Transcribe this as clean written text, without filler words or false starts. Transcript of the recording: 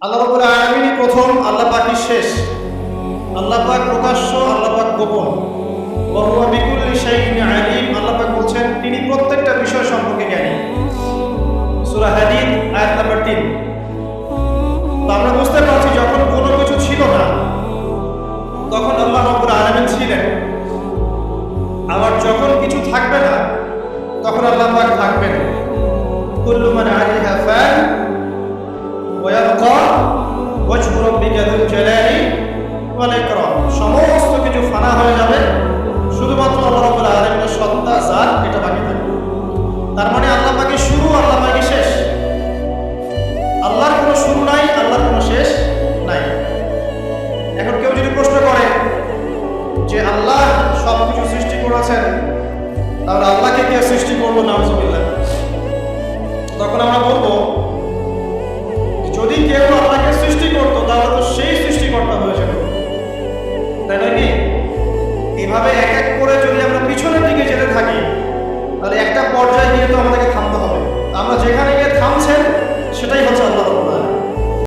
আল্লাহ রাব্বুল আলামিনই প্রথম, আল্লাহ পাকই শেষ। আল্লাহ পাক প্রকাশ্য, আল্লাহ পাক গোপন। ওয়া হুয়া বিকুল্লি শাইইন আলিম। আল্লাহ পাক বলছেন তিনি প্রত্যেকটা বিষয় সম্পর্কে জ্ঞানী। সূরা হাদীদ আয়াত নাম্বার 3। তো আমরা বুঝতে পারছি যখন কোনো কিছু ছিল না তখন আল্লাহ রাব্বুল আলামিন ছিলেন, আবার যখন কিছু থাকবে না তখন আল্লাহ পাক থাকবেন। কুল্লু মান আলাইহা ফান ওয়া ইয়াবকা ওয়াজহু রাব্বিকা যুল জালালি ওয়াল ইকরাম। সমস্ত কিছু ফানা হয়ে যাবে, শুধুমাত্র আল্লাহ রাব্বুল আলামিনের সত্তা জাত এটা বাকি থাকবে। তার মানে আল্লাহ পাকের শুরু, আল্লাহ পাকের শেষ। আল্লাহর কোনো শুরু নাই, আল্লাহর কোনো শেষ নাই। এখন কেউ যদি প্রশ্ন করে যে আল্লাহ সব কিছু সৃষ্টি করেছেন, তাহলে আল্লাহকে কে সৃষ্টি করবো? নাউজুবিল্লাহ। তখন আমরা বলবো যদি কেউ আল্লাহকে সৃষ্টি করতো তাহলে তো সেই সৃষ্টিকর্তা হয়ে যেত, তাই নয় কি? এভাবে এক এক করে যদি আমরা পিছনের দিকে যেতে থাকি তাহলে একটা পর্যায়ে গিয়ে তো আমাদেরকে থামতে হবে। আমরা যেখানে গিয়ে থামছেন সেটাই হচ্ছে আল্লাহ।